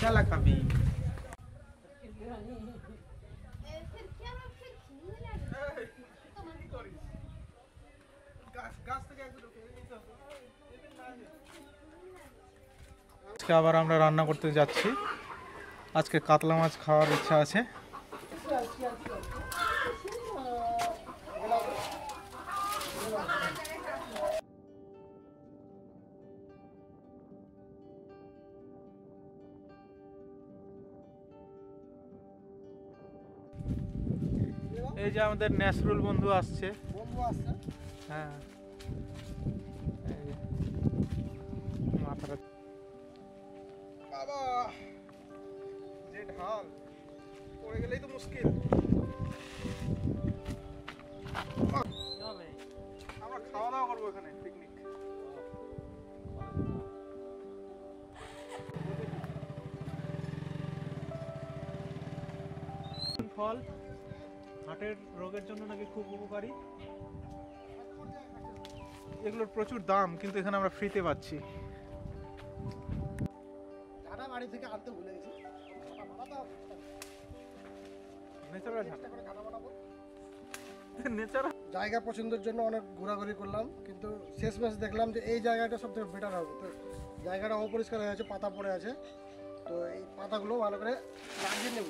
শালা খাবি আজকে আবার আমরা রান্না করতে যাচ্ছি। আজকে কাতলা মাছ খাওয়ার ইচ্ছা আছে। এই যে আমাদের ন্যাসরুল বন্ধু আসছে। হ্যাঁ মাথাটা বাবা যে ঢাল পড়ে গেলেই তো মুশকিল। আমরা খাওয়া দাওয়া করবো এখানে পিকনিক। ফল হার্টের রোগের জন্য নাকি খুব উপকারী। এগুলোর প্রচুর দাম, কিন্তু এখানে আমরা ফ্রিতে পাচ্ছি। বাড়ি থেকে আনতে ভুলে গেছি। জায়গা পছন্দের জন্য অনেক ঘোরাঘুরি করলাম, কিন্তু শেষমেশ দেখলাম যে এই জায়গাটা সবথেকে বেটার হবে। তো জায়গাটা অপরিষ্কার হয়ে আছে, পাতা পড়ে আছে, তো এই পাতাগুলো ভালো করে লাগিয়ে নেব।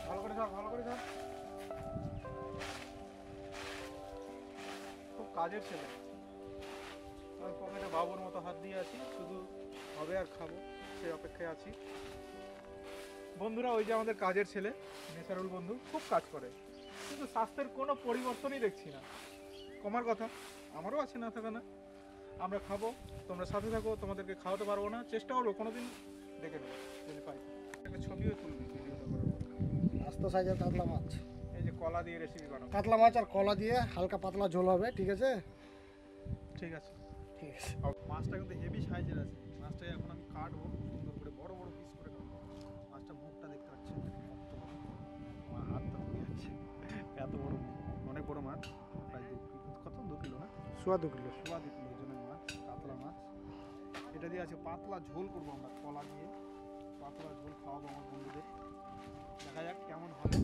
ভালো করে ধর, ভালো করে ধর। খুব কাজের ছেলে। আমি পকেটে বাবুর মতো হাত দিয়ে আছি, শুধু হবে আর খাবো সেই অপেক্ষায় আছি। বন্ধুরা, ওই যে আমাদের কাজের ছেলে নেসারুল বন্ধু, খুব কাজ করে, কিন্তু স্বাস্থ্যের কোনো পরিবর্তনই দেখছি না। কমার কথা, আমারও আছে, না থাকে না। আমরা খাবো, তোমরা সাথে থাকো, তোমাদেরকে খাওয়াতে পারবো না, চেষ্টা করবো কোনোদিন দেখে নেবো যদি পাই। একটা ছবিও তুলবি ভিডিওটা করার। আস্ত সাইজের কাতলা মাছ, এই যে কলা দিয়ে রেসিপি বানাবো। কাতলা মাছ আর কলা দিয়ে হালকা পাতলা ঝোল হবে, ঠিক আছে? ঠিক আছে, ঠিক আছে। মাছটা কিন্তু হেভি সাইজের আছে। মাছটা এখন আমি কাটবো সুন্দর করে, বড় বড় পিস করে কাটবো। মাছটা মুখটা দেখতে পাচ্ছি, আমার হাতটা ধুয়ে যাচ্ছে, এত বড়, অনেক বড় মাছ, প্রায় কত 2 কিলো না, সোয়া 2 কিলো ওজনের মাছ, কাতলা মাছ। এটা দিয়ে আছে পাতলা ঝোল করবো আমরা, কলা দিয়ে পাতলা ঝোল খাওয়াবো আমার বন্ধুদের। দেখা যাক কেমন হবে।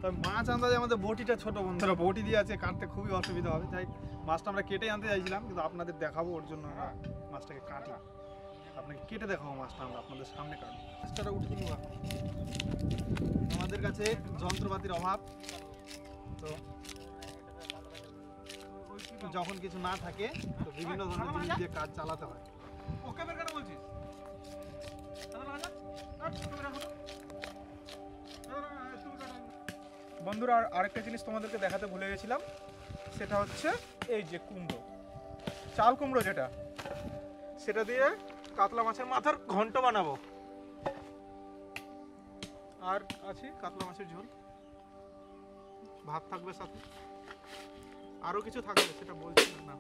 তবে মাছ আন্দাজে আমাদের বটিটা ছোট বন্ধুরা, বটি দিয়ে আছে, কাটতে খুবই অসুবিধা হবে। তাই মাছটা আমরা কেটে আনতে চাইছিলাম, কিন্তু আপনাদের দেখাবো ওর জন্য আমরা মাছটাকে কাটি। আপনাকে কেটে দেখাবো মাছটা, আমরা আপনাদের সামনে কাটবো। মাছটা উঠিয়ে নেব। আমাদের কাছে যন্ত্রপাতির অভাব, তো যখন কিছু না থাকে তো বিভিন্ন ধরনের জিনিস দিয়ে কাজ চালাতে হয়। ওকে বের কেন বলছিস? বন্ধুরা, আরেকটা জিনিস তোমাদেরকে দেখাতে ভুলে গেছিলাম, সেটা হচ্ছে এই যে কুমড়ো, চাল কুমড়ো যেটা, সেটা দিয়ে কাতলা মাছের মাথার ঘন্ট বানাবো। আর আছে কাতলা মাছের ঝোল, ভাত থাকবে সাথে, আরও কিছু থাকবে সেটা বলছি না,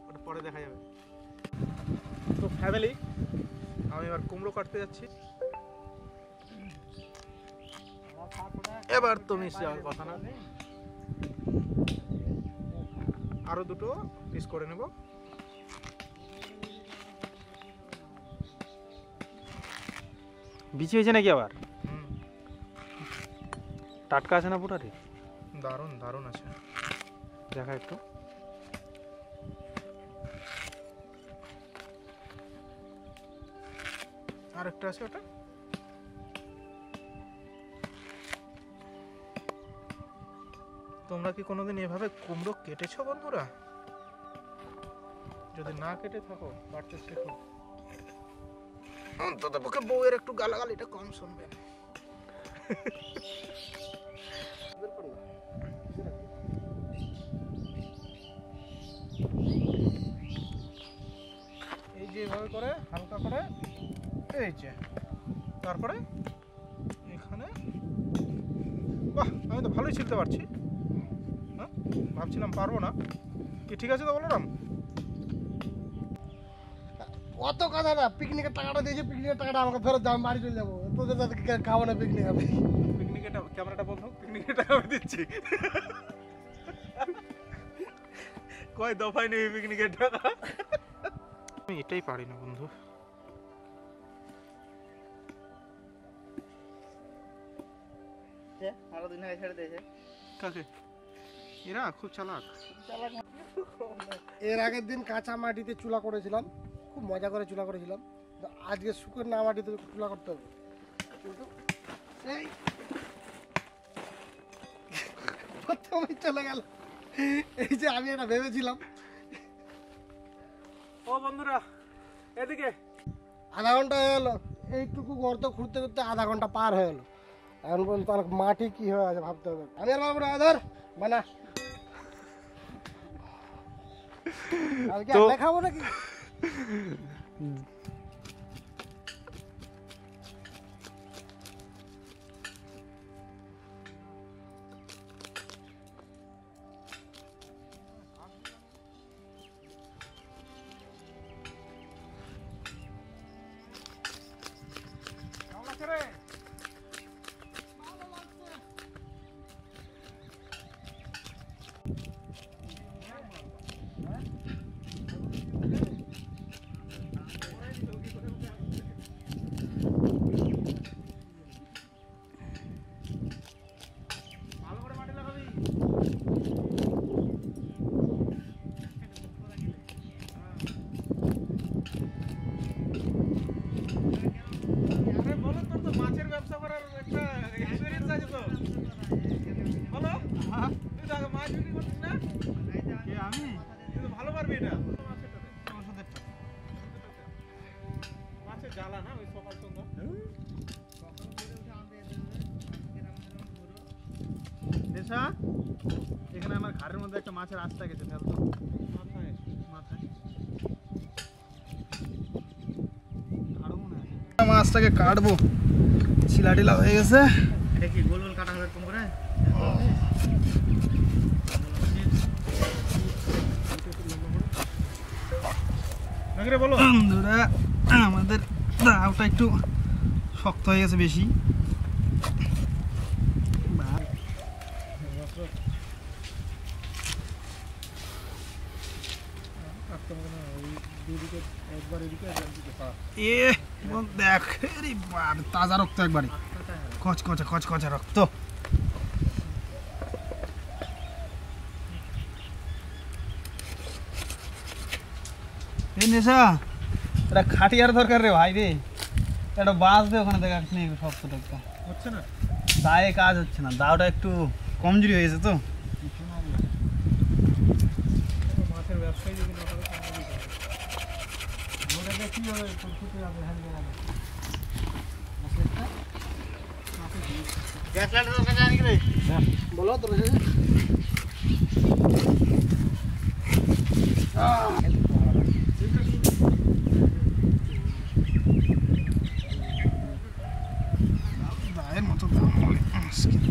ওটা পরে দেখা যাবে। তো ফ্যামিলি, আমি এবার কুমড়ো কাটতে যাচ্ছি। এবার তো মিস যাওয়ার কথা না, আরো দুটো পিস করে নেব। বিচি হয়েছে নাকি আবার? টাটকা আছে না পুরাটি? দারুণ দারুণ আছে, দেখা একটু। আর একটা আছে ওটা। তোমরা কি কোনোদিন এভাবে কুমড়ো কেটেছো বন্ধুরা? যদি না কেটে থাকো কাটতে শেখো, অন্তত পক্ষে বউয়ের একটু গালাগালিটা কম শুনবে। এই যে এভাবে করে হালকা করে, এই যে, তারপরে এখানে, বাহ, আমি তো ভালোই ছিলতে পারছি। হ্যাঁ, ভাবছিলাম পারবো না। কি ঠিক আছে তো বললাম? অত কথা না, পিকনিকের টাকাটা দিয়েছে, পিকনিকের টাকাটা আমাকে ফেরত দাও, বাড়ি চলে যাবো। তোদের তাদেরকে খাবো না, পিকনিক হবে। পিকনিকে ক্যামেরাটা বন্ধ, পিকনিকে টাকা আমি দিচ্ছি। কয় দফায় নেই পিকনিকের টাকা। আমি এটাই পারি না বন্ধু। আরো দিন আগে ছেড়ে দিয়েছে কাকে? এরা খুব চালাক। এর আগের দিন কাঁচা মাটিতে চুলা করেছিলাম, খুব মজা করে চুলা করেছিলাম। তো আজকে শুকনো না মাটিতে চুলা করতে হবে, কিন্তু এই প্রথমেই চলে গেল। এই যে আমি এটা ভেবেছিলাম। ও বন্ধুরা এদিকে। আধা ঘন্টা হয়ে গেলো, এইটুকু গর্ত খুঁড়তে খুঁড়তে আধা ঘন্টা পার হয়ে গেলো। এখন পর্যন্ত অনেক মাটি কি হয়ে আছে ভাবতে হবে। আমি আর বাবু আধার বানা কালকে খাবো নাকি? মাছের ব্যবসা করার একটা এক্সপেরিয়েন্স আছে তো, বলো। তুই তো আগে মাছ বিক্রি করছিস না? কে আমি? তুই তো ভালো পারবি এটা। মাছের জ্বালা না ওই সকাল সন্ধ্যা। নেশা, এখানে আমার ঘাড়ের মধ্যে একটা মাছের আস্তা গেছে, ফেল তো। মাথায় মাথায় মাছটাকে কাটবো, ছিলা টিলা হয়ে গেছে। এটা কি গোল গোল কাটা হবে এরকম করে? বন্ধুরা আমাদের দাওটা একটু শক্ত হয়ে গেছে বেশি। দেখ তাজা রক্ত একবারে, কচকচা কচকচা রক্ত। এই নেশা, এটা খাটিয়ার দরকার রে ভাই রে। এটা বাঁশ দে ওখানে, দেখা নেই শক্ত টক্ত হচ্ছে না, দায়ে কাজ হচ্ছে না। দাওটা একটু কমজোরি হয়ে গেছে তো। মাছের ব্যবসায়ী যদি না করে কি হবে? গ্যাস লাইটার দরকার জানি কি রে? বলো তোর দায়ের মতো দাম হবে মুশকিল।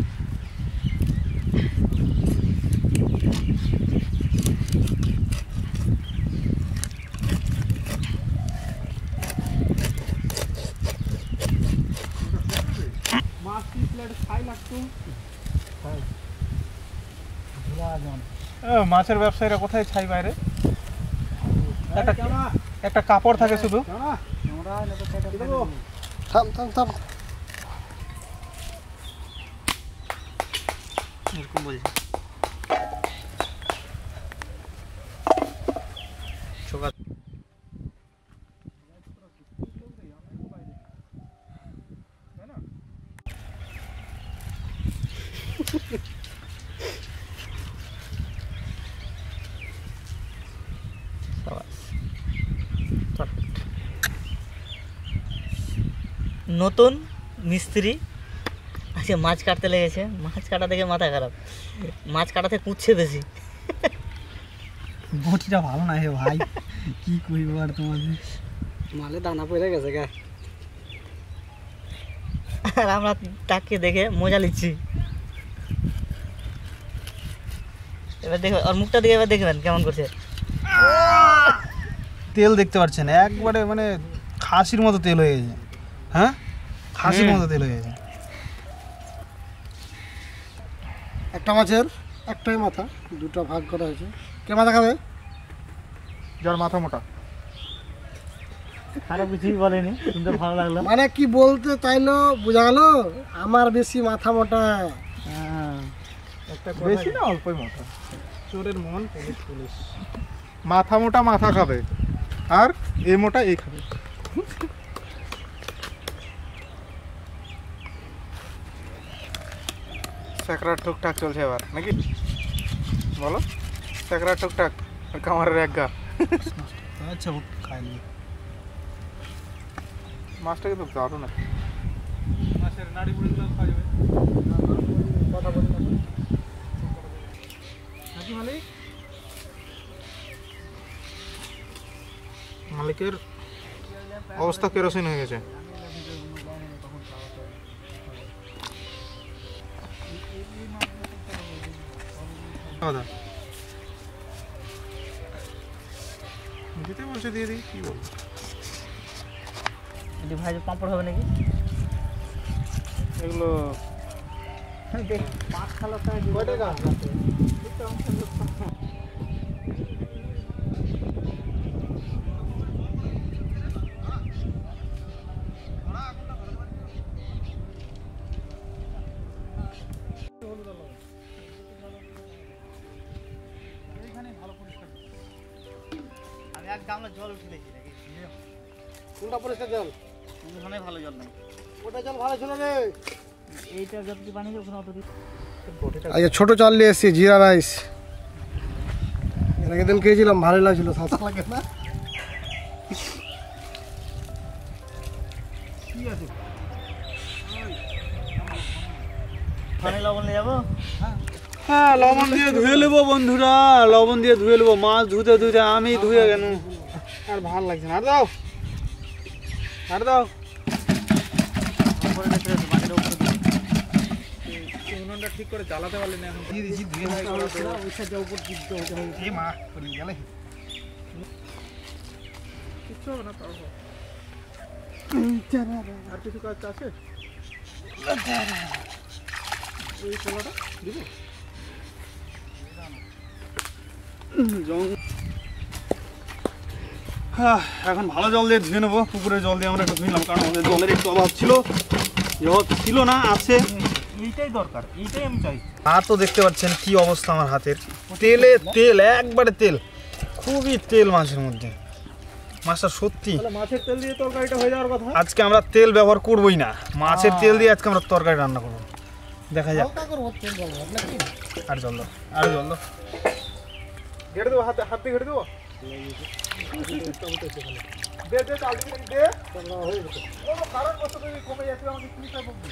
মাছের ব্যবসায়ীরা কোথায় ছাই বাইরে? একটা কাপড় থাকে শুধু। থাম থাম থাম। এরকম বলছি নতুন মিস্ত্রি আজকে মাছ কাটতে লেগেছে। মাছ কাটা দেখে মাথা খারাপ, মাছ কাটাতে কুচ্ছে বেশি। বটিটা ভালো না হে ভাই, কি কইব আর তোমাদের। মালে দানা পড়ে গেছে গা, আর আমরা তাকে দেখে মজা নিচ্ছি। এবার দেখো ওর মুখটা দিকে, এবার দেখবেন কেমন করছে। তেল দেখতে পাচ্ছেন একবারে, মানে খাসির মতো তেল হয়ে গেছে। হ্যাঁ খাসি মতো তেল হয়ে গেছে। একটা মাছের একটাই মাথা, দুটো ভাগ করা হয়েছে। কে মাথা খাবে? যার মাথা মোটা। খারাপ কিছুই বলেনি, শুনতে ভালো লাগলো। মানে কি বলতে চাইলো বোঝা গেল? আমার বেশি মাথা মোটা। বেশি না অল্পই মোটা। চোরের মন পুলিশ পুলিশ। মাথা মোটা মাথা খাবে, আর এ মোটা এই খাবে। স্যাকরা টুকটাক চলছে এবার নাকি বলো? স্যাকরা টুকটাক কামারের এক গা। আচ্ছা খাইনি মাছটা কিন্তু দারুণ আছে। মাছের নাড়ি বুড়ি গুলো খাওয়া যাবে। কথা বলি নাকি মালিক? মালিকের অবস্থা কেরোসিন হয়ে গেছে। দিতে বলছে দিয়ে দিই, কি বলবো? এটি ভাই পাঁপড় হবে নাকি? এগুলো মাছ খালো কয় টাকা? আমি এক গামলা জল উঠে দেখি নাকি? কোনটা পরিষ্কার জল? ওখানে ভালো জল নেই। ওটা জল ভালো ছিল রে। এইটা যতটি বানিয়েছে ওখানে অতটি। আচ্ছা, ছোট চাল নিয়ে এসেছি, জিরা রাইস। এর আগের দিন খেয়েছিলাম, ভালোই লাগছিল। সাদা লাগে না? কি আছে? ওখানে লবণ নিয়ে যাবো। হ্যাঁ, লবণ দিয়ে ধুয়ে নেবো বন্ধুরা, লবণ দিয়ে ধুয়ে নেবো। মাছ ধুতে ধুতে আমি ধুয়ে কেন, আর ভালো লাগছে না। আর দাও, আর দাও। উনুনটা ঠিক করে জ্বালাতে পারলি না এখন। দিয়ে দিচ্ছি, ধুয়ে ভাই করা তো। এ মা, পড়ে গেলে। কিচ্ছু হবে না, তাও হবে। আর কিছু কাজ আছে? এই ছোলাটা দিব? এখন ভালো জল দিয়ে ধুয়ে নেবো। পুকুরের জল দিয়ে আমরা একটু ধুইলাম, কারণ আমাদের জলের একটু অভাব ছিল। জল ছিল না, আছে। এইটাই দরকার, এইটাই আমি চাই। আর তো দেখতে পাচ্ছেন কি অবস্থা আমার হাতের। তেলে তেল, একবারে তেল, খুবই তেল মাছের মধ্যে। মাছটা সত্যি তাহলে মাছের তেল দিয়ে তরকারিটা হয়ে যাওয়ার কথা। আজকে আমরা তেল ব্যবহার করবোই না, মাছের তেল দিয়ে আজকে আমরা তরকারি রান্না করবো। দেখা যাক। হালকা করবো তেল জল নাকি? আর জল দাও, আর জল দাও। ঘেটে দেবো, হাতে হাত দিয়ে ঘেটে দেবো। দে দে, চাল দিয়ে দে। হয়ে গেছে। কোনো কারণ বস্তু যদি কমে যাচ্ছে আমাকে কি চাই বলবি?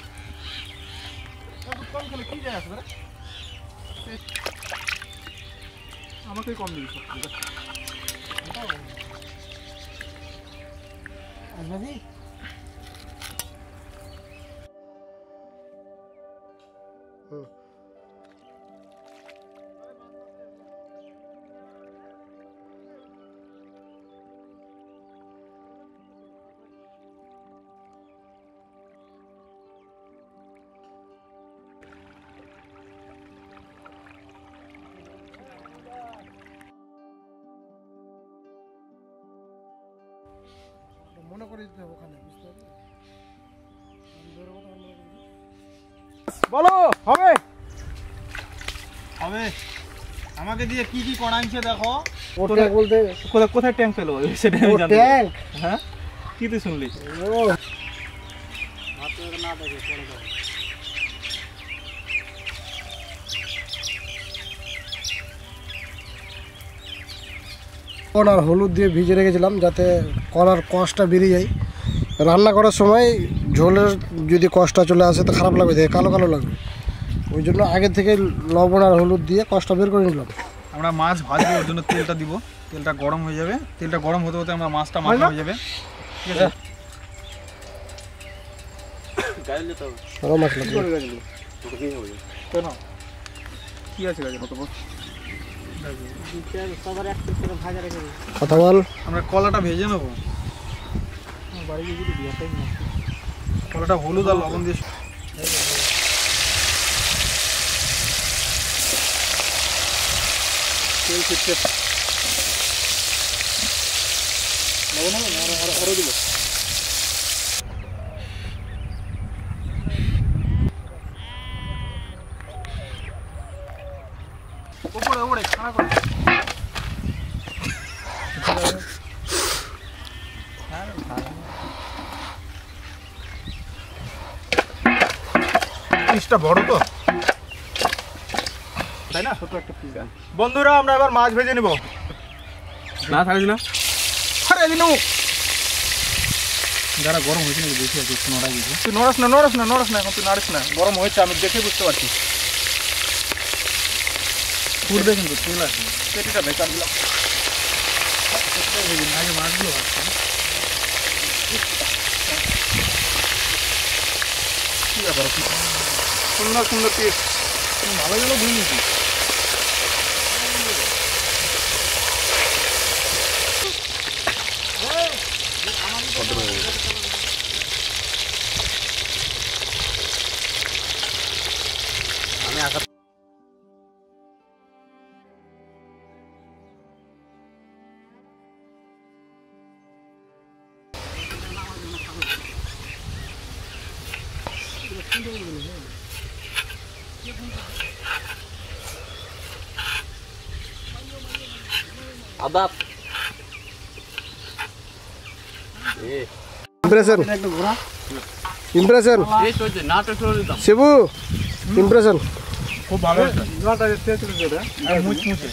কম খেলে কি যায় আসবে? আমাকেই কম দিবি সব। আসবে? মনে করে দিতে হবে ওখানে, বুঝতে পারলি? বলো, হবে? হবে। আমাকে দিয়ে কি কি করাইছে দেখো। ও ট্যাঙ্ক বলতে কোথায় কোথায় ট্যাঙ্ক পেলো সেটা ও ট্যাঙ্ক। হ্যাঁ, কি তুই শুনলি? ও আর হলুদ দিয়ে ভিজে রেখেছিলাম যাতে কলার কষটা বেরিয়ে যায়। রান্না করার সময় ঝোলের যদি কষটা চলে আসে তো খারাপ লাগবে, দেখে কালো কালো লাগবে। ওই জন্য আগে থেকে লবণ আর হলুদ দিয়ে কষটা বের করে নিলাম। আমরা মাছ ভাজবো, ওর জন্য তেলটা দিব। তেলটা গরম হয়ে যাবে, তেলটা গরম হতে হতে আমরা মাছটা মাখা হয়ে যাবে। ঠিক আছে? গরম মশলা দিয়ে। কেন কি আছে গাছে? কত সবার এক পিস করে ভাজা রেখে দিই। কথা বল। আমরা কলাটা ভেজে নেবো। বাড়ি গিয়ে যদি বিয়াটাই না ওটা হলুদ আর লবণ দিয়ে তেল ছিটছে। লবণ হবে না, আরো দিল। ওপরে ওপরে খানা করে পিসটা বড় তো, তাই না? ছোট একটা পিস। বন্ধুরা আমরা এবার মাছ ভেজে নেব। না থাকবি না, আরে দিন যারা গরম হয়েছে নাকি বেশি আছে, একটু নড়াই দিয়েছে। তুই নড়াস না এখন, তুই নাড়িস না। গরম হয়েছে, আমি দেখে বুঝতে পারছি। ফুটবে কিন্তু তেল আছে। পেটিটা বেকার দিলাম। আগে মাছগুলো ভাজছে। কি ব্যাপার, সুন্দর সুন্দর পিস, ভালো গেল বুঝি নিয়েছি। আমি আঘাত আদাব ইমপ্রেশন ইমপ্রেশন এই চলছে না, তো চলে দিতাম। শিবু ইমপ্রেশন। খুব ভালো হয়েছে। মুচমুচে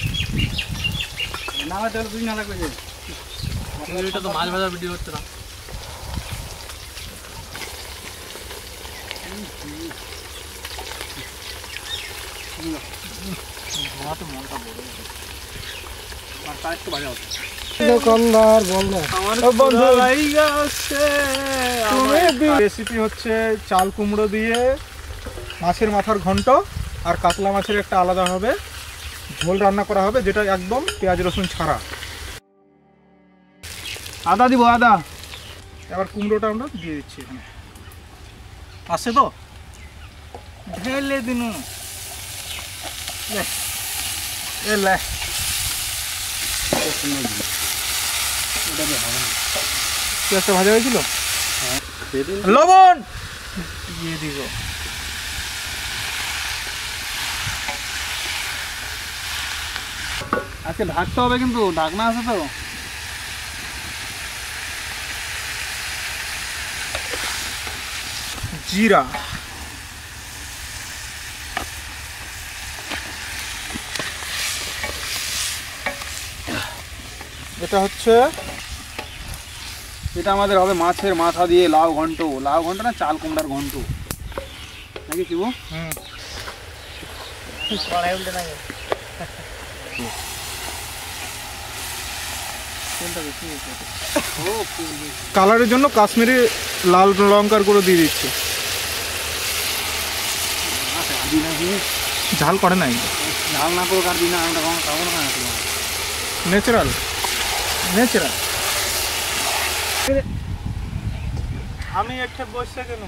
এটা তো মাছ ভাজা ভিডিও হচ্ছে না। দোকানদার বল না রেসিপি হচ্ছে চাল কুমড়ো দিয়ে মাছের মাথার ঘন্ট আর কাতলা মাছের একটা আলাদা হবে ঝোল রান্না করা হবে, যেটা একদম পেঁয়াজ রসুন ছাড়া। আদা দিব, আদা। এবার কুমড়োটা আমরা দিয়ে দিচ্ছি এখানে। আসছে তো ঢেলে দিন। পেঁয়াজটা ভাজা হয়েছিল, লবণ দিয়ে দিব। আজকে ঢাকতে হবে কিন্তু, ঢাকনা আছে তো। জিরা, এটা হচ্ছে এটা আমাদের হবে মাছের মাথা দিয়ে লাউ ঘন্ট। লাউ ঘন্ট না, চাল কুমড়ার ঘন্ট নাকি শিবু? কড়াই উল্টে না গেল। কালারের জন্য কাশ্মীরি লাল লঙ্কার গুঁড়ো দিয়ে দিচ্ছে। ঝাল করে নাই, ঝাল না করে কাটবি না, আমরা কখন খাবো না। Natural natural. আমি একটা বসে কেন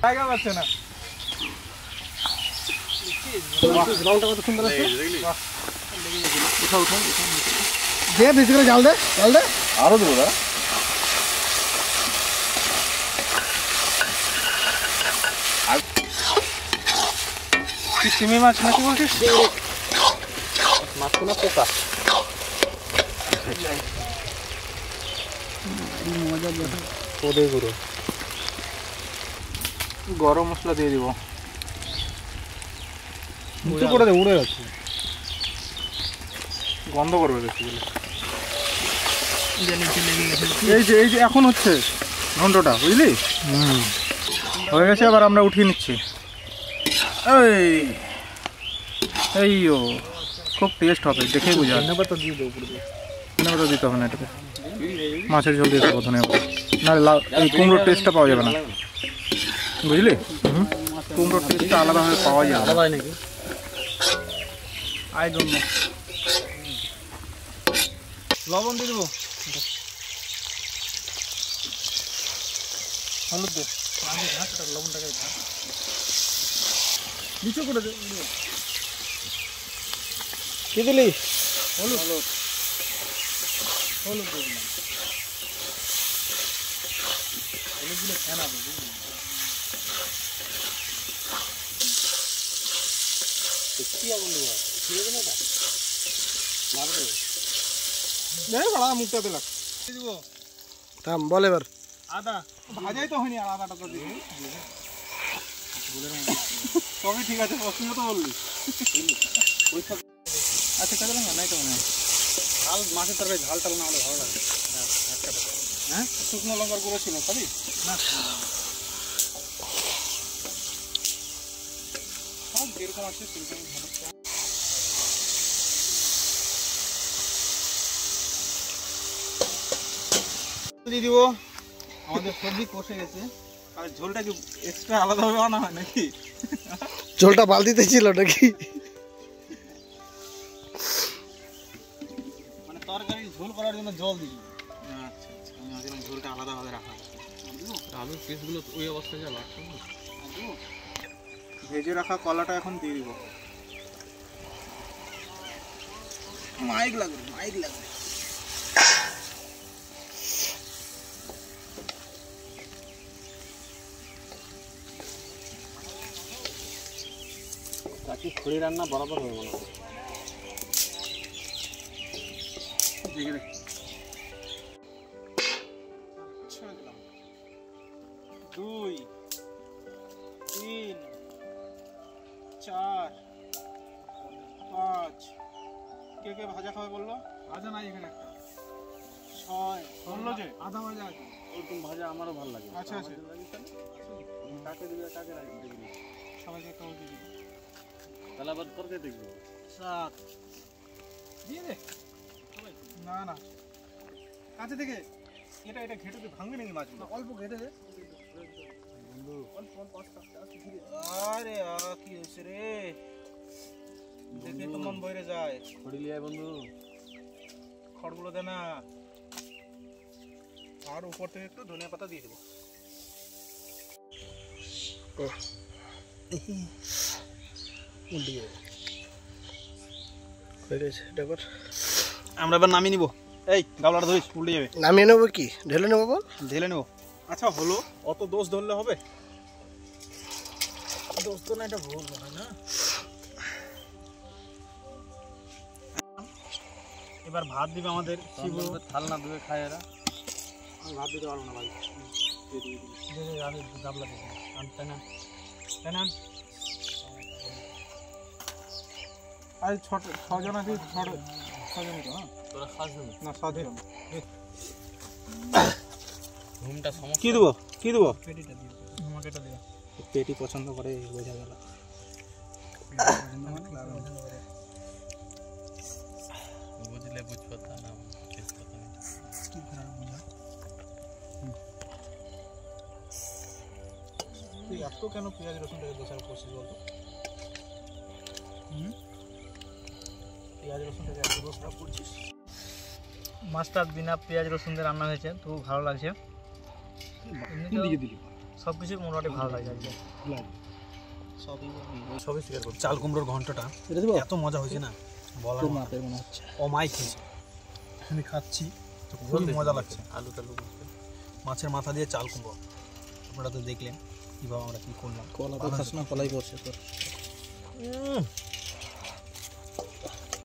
জায়গা পাচ্ছে না। রংটা কত সুন্দর আছে। দে বেশি করে জাল দে, জাল দে। আরো দেবো দাদা। চিমি মাছ নাকি বলছিস? মাছ কোনো পোকা। ওদের গুঁড়ো, গরম মশলা দিয়ে দিব। উঁচু করে দে, উড়ে যাচ্ছে। গন্ধ করবে বেশি বলে। এই যে এখন হচ্ছে ঘন্টটা, বুঝলি? হয়ে গেছে, আবার আমরা উঠিয়ে নিচ্ছি। এই ও খুব টেস্ট হবে, দেখেই বুঝা। ধন্যবাদ দিয়ে দেবো পুরো। ধন্যবাদ দিতে হবে না এটাতে, মাছের ঝোল দিয়ে দেবো ধন্যবাদ, নাহলে এই কুমড়োর টেস্টটা পাওয়া যাবে না। বুঝলি কুমড়োর টেস্টটা আলাদাভাবে পাওয়া যায় আলাদা হয় নাকি? I don't know. লবণ দিয়ে দেবো, হলুদ দে, লবণটাকে নিচে করে দে। কি দিলি? হলুদ হলুদ হলুদ দিয়ে দিলাম। হলুদগুলো ফেনাবে বুঝলি। মুখটাতে লাগ দিব। থাম বল এবার। আদা ভাজাই তো হয়নি, আর আদাটা তো দিবি। সবই ঠিক আছে, প্রশ্ন তো বললি। আচ্ছা কাজে না নাই তো মনে হয় ঝাল, মাছের তরকারি ঝাল টাল না হলে ভালো লাগে। হ্যাঁ শুকনো লঙ্কার গুঁড়ো ছিল খাবি না? সব যেরকম আছে সেরকম ভালো। দিয়ে দিব। আমাদের সবজি কষে গেছে, আর ঝোলটা কি এক্সট্রা আলাদাভাবে আনা হয় নাকি? ঝোলটা বালতিতে ছিল নাকি? মানে তরকারি ঝোল করার জন্য জল দিই। আচ্ছা আচ্ছা, আমি ভাবছিলাম ঝোলটা আলাদাভাবে রাখা। আলুর পিসগুলো ওই অবস্থায় যা লাগছে না। ভেজে রাখা কলাটা এখন দিয়ে দিব। মাইক লাগবে, মাইক লাগবে। খড়ি রান্না বরাবর হবে মনে হয়। দেখে দেখ 2 3 4 5 কে কে ভাজা খাবে বললো? ভাজা নাই এখানে একটা 6 বললো যে আধা ভাজা আছে। ওরকম ভাজা আমারও ভালো লাগে। আচ্ছা আচ্ছা, কাকে দিবে কাকে রাখবে দেখবি, সবাইকে কাউ দিবি তাহলে আবার করতে দেখবো। 7 দিয়ে দে না না কাছে থেকে। এটা এটা ঘেটে দিয়ে ভাঙবে নাকি মাছগুলো? অল্প ঘেটে দে বন্ধু, অল্প অল্প আস্তে আস্তে আস্তে ধীরে। আরে কি হয়েছে রে, দেখে তো মন ভরে যায়। খড়ি লিয়ে বন্ধু, খড়গুলো দে না। আর উপর থেকে একটু ধনিয়া পাতা দিয়ে দেবো। আমরা এবার নামিয়ে নিব। এই গাবলাটা ধরিস, উল্টে যাবে। নামিয়ে নেবো কি ঢেলে নেবো বল? ঢেলে নেব। আচ্ছা হলো, অত দোষ ধরলে হবে? দোষ তো না, এটা ভুল হয় না। এবার ভাত দিবে আমাদের শিবু। থাল না ধুয়ে খায় এরা, ভাত দিতে পারবো না ভাই। গাবলা দেবে তাই না, তাই না? আজ 6 জন আছি, 6 জনই তো। হ্যাঁ তোরা খাস না? 7 জন। ঘুমটা সমস্যা। কি দেবো কি দেবো? পেটিটা দিও, আমাকে এটা দিও। পেটি পছন্দ করে বোঝা গেল। বুঝলে বুঝবো তা না, কি খারাপ বুঝা। তুই এত কেন পেঁয়াজ রসুনটাকে দোষারোপ করছিস বলতো? পেঁয়াজ রসুনটাকে এত দোষারোপ করছিস? মাছটা বিনা পেঁয়াজ রসুন দিয়ে রান্না হয়েছে, তো ভালো লাগছে। সব কিছু মোটামুটি ভালো লাগছে আজকে। সবই স্বীকার করছি। চাল কুমড়োর ঘন্টটা এত মজা হয়েছে না বলার মনে হচ্ছে। ও মাই খেয়েছে, আমি খাচ্ছি তো খুবই মজা লাগছে। আলু টালু মাছের মাথা দিয়ে চাল কুমড়ো, আপনারা তো দেখলেন কীভাবে আমরা কী করলাম। কলা তো খাস না, কলাই করছে তোর।